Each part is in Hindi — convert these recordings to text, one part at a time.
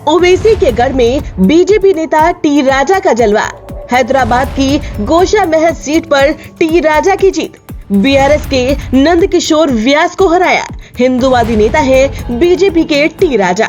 ओवैसी के गढ़ में बीजेपी नेता टी राजा का जलवा। हैदराबाद की गोशा महल सीट पर टी राजा की जीत। बीआरएस के नंद किशोर व्यास को हराया। हिंदूवादी नेता है बीजेपी के टी राजा।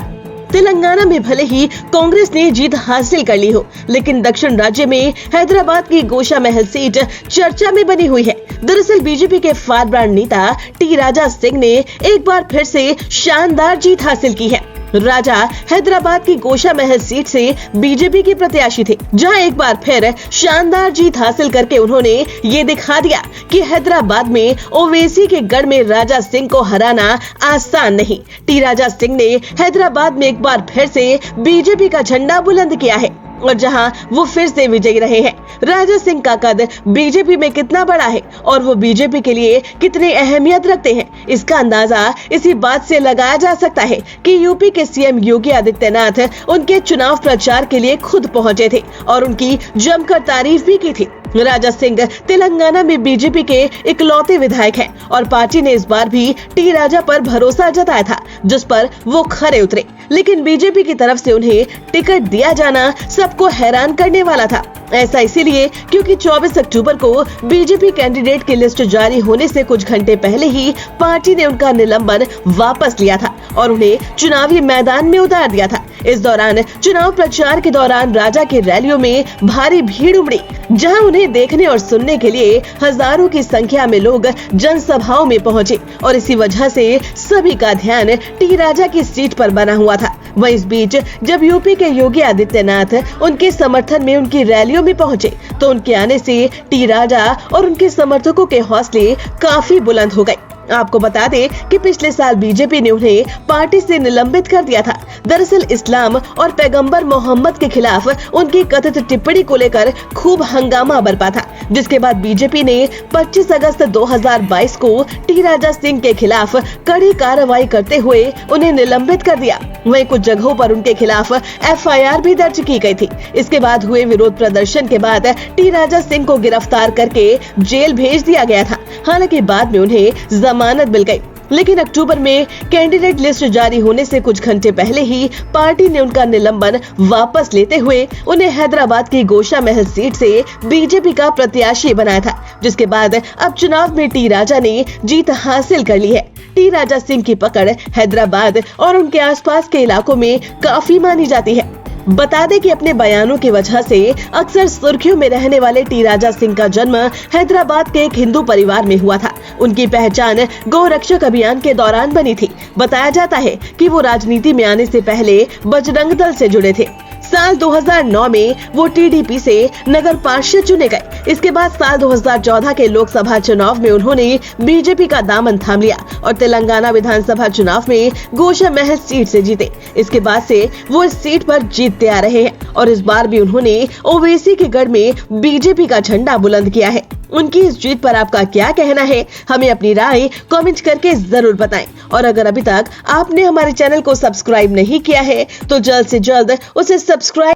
तेलंगाना में भले ही कांग्रेस ने जीत हासिल कर ली हो, लेकिन दक्षिण राज्य में हैदराबाद की गोशा महल सीट चर्चा में बनी हुई है। दरअसल बीजेपी के फारब्रांड नेता टी राजा सिंह ने एक बार फिर से शानदार जीत हासिल की है। राजा हैदराबाद की गोशा महल सीट से बीजेपी के प्रत्याशी थे, जहां एक बार फिर शानदार जीत हासिल करके उन्होंने ये दिखा दिया कि हैदराबाद में ओवैसी के गढ़ में राजा सिंह को हराना आसान नहीं। टी राजा सिंह ने हैदराबाद में एक बार फिर से बीजेपी का झंडा बुलंद किया है और जहां वो फिर से विजयी रहे हैं। राजा सिंह का कद बीजेपी में कितना बड़ा है और वो बीजेपी के लिए कितनी अहमियत रखते हैं, इसका अंदाजा इसी बात से लगाया जा सकता है कि यूपी के सीएम योगी आदित्यनाथ उनके चुनाव प्रचार के लिए खुद पहुंचे थे और उनकी जमकर तारीफ भी की थी। राजा सिंह तेलंगाना में बीजेपी के इकलौते विधायक हैं और पार्टी ने इस बार भी टी राजा पर भरोसा जताया था, जिस पर वो खरे उतरे। लेकिन बीजेपी की तरफ से उन्हें टिकट दिया जाना सबको हैरान करने वाला था। ऐसा इसीलिए क्योंकि 24 अक्टूबर को बीजेपी कैंडिडेट की लिस्ट जारी होने से कुछ घंटे पहले ही पार्टी ने उनका निलंबन वापस लिया था और उन्हें चुनावी मैदान में उतार दिया था। इस दौरान चुनाव प्रचार के दौरान राजा की रैलियों में भारी भीड़ उमड़ी, जहां उन्हें देखने और सुनने के लिए हजारों की संख्या में लोग जनसभाओं में पहुंचे और इसी वजह से सभी का ध्यान टी राजा की सीट पर बना हुआ था। वहीं इस बीच जब यूपी के योगी आदित्यनाथ उनके समर्थन में उनकी रैलियों में पहुंचे तो उनके आने से टी राजा और उनके समर्थकों के हौसले काफी बुलंद हो गए। आपको बता दें कि पिछले साल बीजेपी ने उन्हें पार्टी से निलंबित कर दिया था। दरअसल इस्लाम और पैगंबर मोहम्मद के खिलाफ उनकी कथित टिप्पणी को लेकर खूब हंगामा बरपा था, जिसके बाद बीजेपी ने 25 अगस्त 2022 को टी राजा सिंह के खिलाफ कड़ी कार्रवाई करते हुए उन्हें निलंबित कर दिया। वहीं कुछ जगहों पर उनके खिलाफ एफआईआर भी दर्ज की गई थी। इसके बाद हुए विरोध प्रदर्शन के बाद टी राजा सिंह को गिरफ्तार करके जेल भेज दिया गया था। हालांकि बाद में उन्हें जमानत मिल गई, लेकिन अक्टूबर में कैंडिडेट लिस्ट जारी होने से कुछ घंटे पहले ही पार्टी ने उनका निलंबन वापस लेते हुए उन्हें हैदराबाद की गोशा महल सीट से बीजेपी का प्रत्याशी बनाया था, जिसके बाद अब चुनाव में टी राजा ने जीत हासिल कर ली है। टी राजा सिंह की पकड़ हैदराबाद और उनके आसपास के इलाकों में काफी मानी जाती है। बता दें कि अपने बयानों की वजह से अक्सर सुर्खियों में रहने वाले टी राजा सिंह का जन्म हैदराबाद के एक हिंदू परिवार में हुआ था। उनकी पहचान गौ रक्षक अभियान के दौरान बनी थी। बताया जाता है कि वो राजनीति में आने से पहले बजरंग दल से जुड़े थे। साल 2009 में वो टीडीपी से नगर पार्षद चुने गए। इसके बाद साल 2014 के लोकसभा चुनाव में उन्होंने बीजेपी का दामन थाम लिया और तेलंगाना विधानसभा चुनाव में गोशा महल सीट से जीते। इसके बाद से वो इस सीट पर जीतते आ रहे हैं और इस बार भी उन्होंने ओवैसी के गढ़ में बीजेपी का झंडा बुलंद किया है। उनकी इस जीत पर आपका क्या कहना है, हमें अपनी राय कमेंट करके जरूर बताएं। और अगर अभी तक आपने हमारे चैनल को सब्सक्राइब नहीं किया है तो जल्द से जल्द उसे सब्सक्राइब